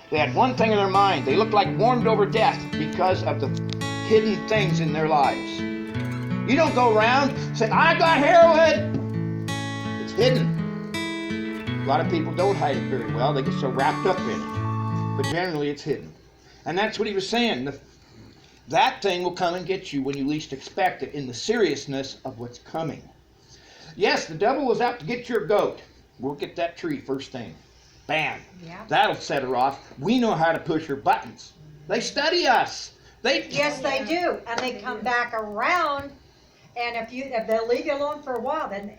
They had one thing in their mind. They looked like warmed over death because of the hidden things in their lives. You don't go around saying, I got heroin. It's hidden. A lot of people don't hide it very well. They get so wrapped up in it. But generally it's hidden. And that's what he was saying. That thing will come and get you when you least expect it, in the seriousness of what's coming. Yes, the devil was out to get your goat. We'll get that tree first thing. Bam. Yeah. That'll set her off. We know how to push her buttons. They study us. Yes, they do. And they come back around, and if they'll leave you alone for a while, then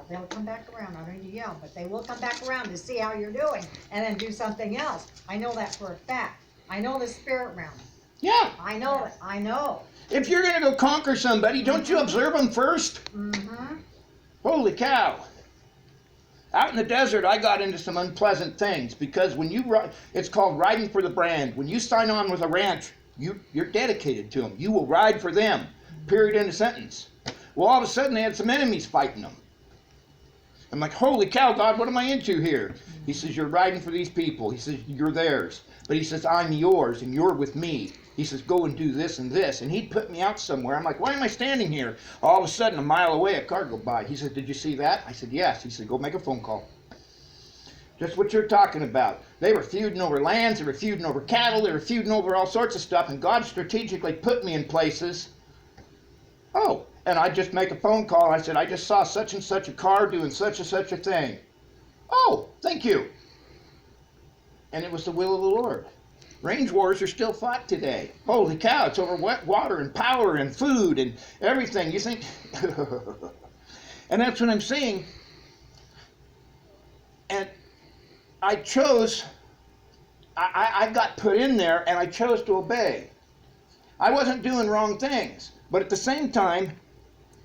they'll come back around. I don't need to yell, but they will come back around to see how you're doing and then do something else. I know that for a fact. I know the spirit realm. Yeah. I know it. I know. If you're going to go conquer somebody, don't you observe them first? Mm-hmm. Holy cow. Out in the desert, I got into some unpleasant things because it's called riding for the brand. When you sign on with a ranch, you're dedicated to them. You will ride for them. Period, end of sentence. Well, all of a sudden, they had some enemies fighting them. I'm like, holy cow, God, what am I into here? He says, you're riding for these people. He says, you're theirs. But he says, I'm yours, and you're with me. He says, go and do this and this. And he'd put me out somewhere. I'm like, why am I standing here? All of a sudden, a mile away, a car go by. He said, did you see that? I said, yes. He said, go make a phone call. Just what you're talking about. They were feuding over lands. They were feuding over cattle. They were feuding over all sorts of stuff. And God strategically put me in places. Oh, and I just make a phone call. I said, I just saw such and such a car doing such and such a thing. Oh, thank you. And it was the will of the Lord. Range wars are still fought today. Holy cow, it's over wet water and power and food and everything. You think, and that's what I'm saying. And I got put in there and I chose to obey. I wasn't doing wrong things, but at the same time,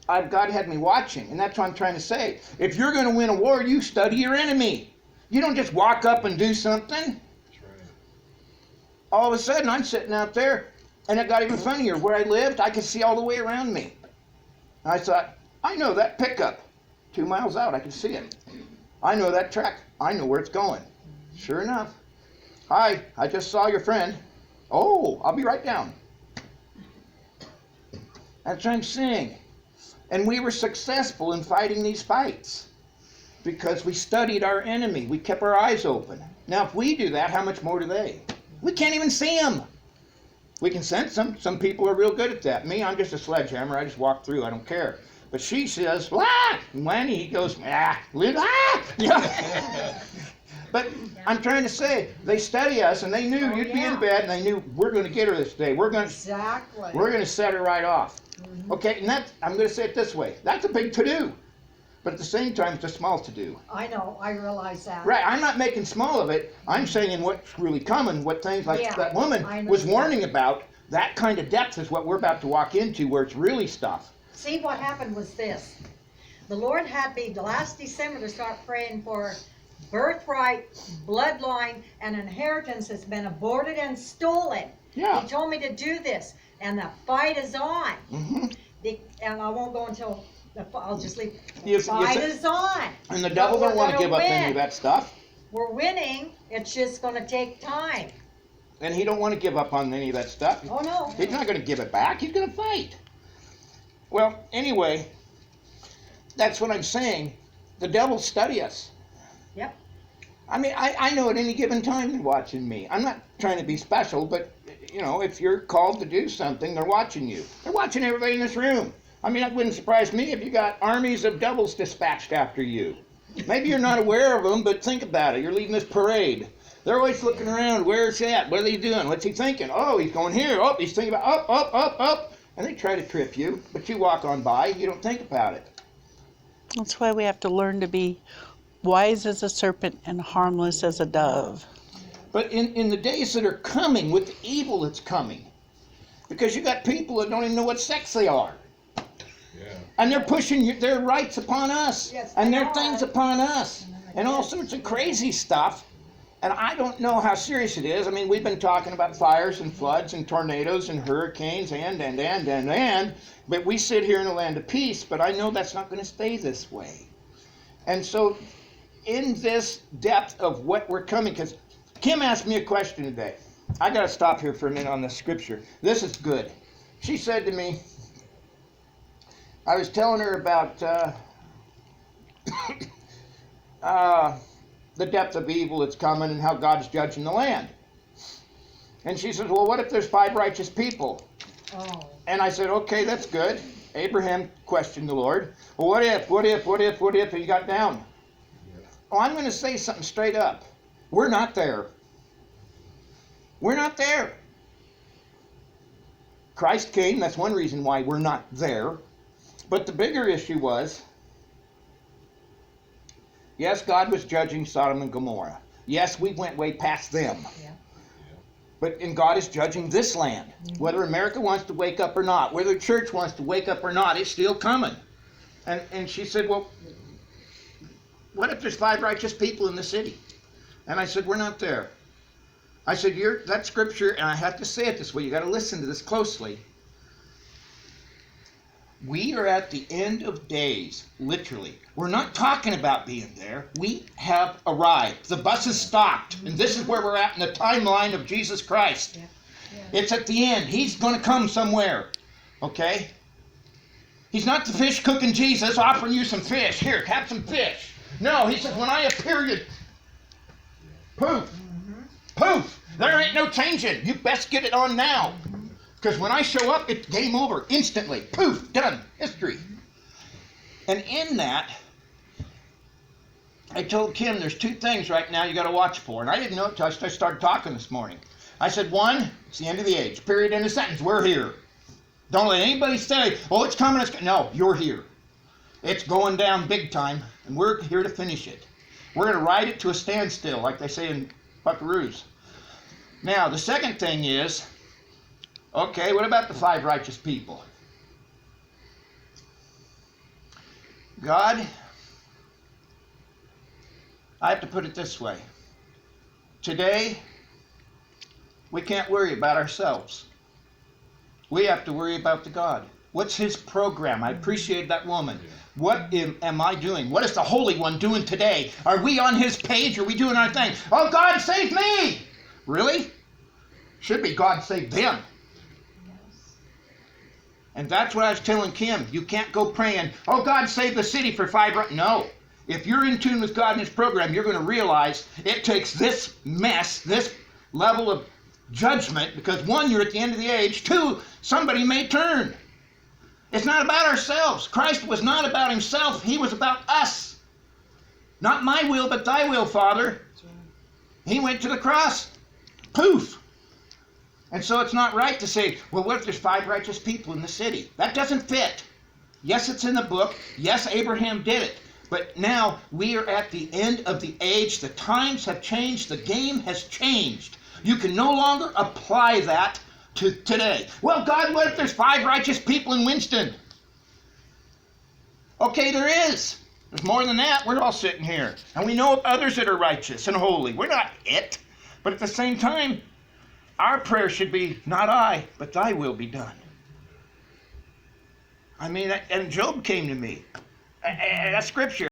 God had me watching, and that's what I'm trying to say. If you're going to win a war, you study your enemy. You don't just walk up and do something. All of a sudden, I'm sitting out there, and it got even funnier. Where I lived, I could see all the way around me. And I thought, I know that pickup. 2 miles out, I can see it. I know that truck. I know where it's going. Sure enough. Hi, I just saw your friend. Oh, I'll be right down. That's what I'm saying. And we were successful in fighting these fights because we studied our enemy. We kept our eyes open. Now, if we do that, how much more do they? We can't even see them. We can sense them. Some people are real good at that. Me, I'm just a sledgehammer. I just walk through. I don't care. But she says, ah! And when he goes, ah! Yeah. But I'm trying to say, they study us, and they knew you'd be in bed, and they knew we're going to get her this day. We're going to set her right off. Mm-hmm. Okay, and I'm going to say it this way. That's a big to-do. But at the same time, it's a small to-do. I know. I realize that. Right. I'm not making small of it. I'm saying what's really coming, what things like that woman was warning about, that kind of depth is what we're about to walk into, where it's really stuff. See, what happened was this. The Lord had me last December to start praying for birthright, bloodline, and inheritance has been aborted and stolen. Yeah. He told me to do this, and the fight is on. Mm-hmm. And I won't go until I'll just leave. The fight is on. And the devil don't want to give up any of that stuff. We're winning. It's just going to take time. And he don't want to give up on any of that stuff. Oh, no. He's not going to give it back. He's going to fight. Well, anyway, that's what I'm saying. The devil study us. Yep. I mean, I know at any given time they're watching me. I'm not trying to be special, but, you know, if you're called to do something, they're watching you. They're watching everybody in this room. I mean, that wouldn't surprise me if you got armies of devils dispatched after you. Maybe you're not aware of them, but think about it. You're leading this parade. They're always looking around. Where's he at? What are they doing? What's he thinking? Oh, he's going here. Oh, he's thinking about up. And they try to trip you, but you walk on by. You don't think about it. That's why we have to learn to be wise as a serpent and harmless as a dove. But in the days that are coming, with the evil that's coming, because you got people that don't even know what sex they are. Yeah. And they're pushing their rights upon us, and their things upon us, and all sorts of crazy stuff. And I don't know how serious it is. I mean, we've been talking about fires and floods and tornadoes and hurricanes and, but we sit here in a land of peace, but I know that's not going to stay this way. And so in this depth of what we're coming, because Kim asked me a question today. I got to stop here for a minute on this scripture. This is good. She said to me, I was telling her about the depth of evil that's coming and how God's judging the land. And she says, well, what if there's 5 righteous people? Oh. And I said, okay, that's good. Abraham questioned the Lord. Well, what if, and he got down. Oh, I'm going to say something straight up. We're not there. We're not there. Christ came, that's one reason why we're not there. But the bigger issue was, yes, God was judging Sodom and Gomorrah. Yes, we went way past them. Yeah. And God is judging this land. Whether America wants to wake up or not, whether the church wants to wake up or not, it's still coming. And she said, well, what if there's 5 righteous people in the city? And I said, we're not there. I said, that scripture, and I have to say it this way, you got to listen to this closely. We are at the end of days, literally. We're not talking about being there. We have arrived. The bus is stopped, and this is where we're at in the timeline of Jesus Christ. Yeah. It's at the end. He's going to come somewhere, okay? He's not the fish cooking Jesus offering you some fish. Here, have some fish. No, he says, when I appear, you poof, poof. There ain't no changing. You best get it on now. Because when I show up, it's game over instantly. Poof, done, history. And in that, I told Kim there's 2 things right now you got to watch for. And I didn't know it until I started talking this morning. I said, 1, it's the end of the age. Period, end of sentence. We're here. Don't let anybody say, oh, it's coming. No, you're here. It's going down big time, and we're here to finish it. We're going to ride it to a standstill, like they say in Buckaroos. Now, the second thing is, okay, what about the 5 righteous people? God, I have to put it this way. Today, we can't worry about ourselves. We have to worry about the God. What's his program? I appreciate that woman. What am I doing? What is the Holy One doing today? Are we on his page? Are we doing our thing? Oh, God, save me! Really? Should be God save them. And that's what I was telling Kim. You can't go praying, oh, God, save the city for 5. No. If you're in tune with God and his program, you're going to realize it takes this mess, this level of judgment, because 1, you're at the end of the age. 2, somebody may turn. It's not about ourselves. Christ was not about himself. He was about us. Not my will, but thy will, Father. He went to the cross. Poof. And so it's not right to say, well, what if there's 5 righteous people in the city? That doesn't fit. Yes, it's in the book. Yes, Abraham did it. But now we are at the end of the age. The times have changed. The game has changed. You can no longer apply that to today. Well, God, what if there's 5 righteous people in Winston? Okay, there is. There's more than that. We're all sitting here. And we know of others that are righteous and holy. We're not it. But at the same time, our prayer should be, not I, but thy will be done. I mean, and Job came to me. That scripture.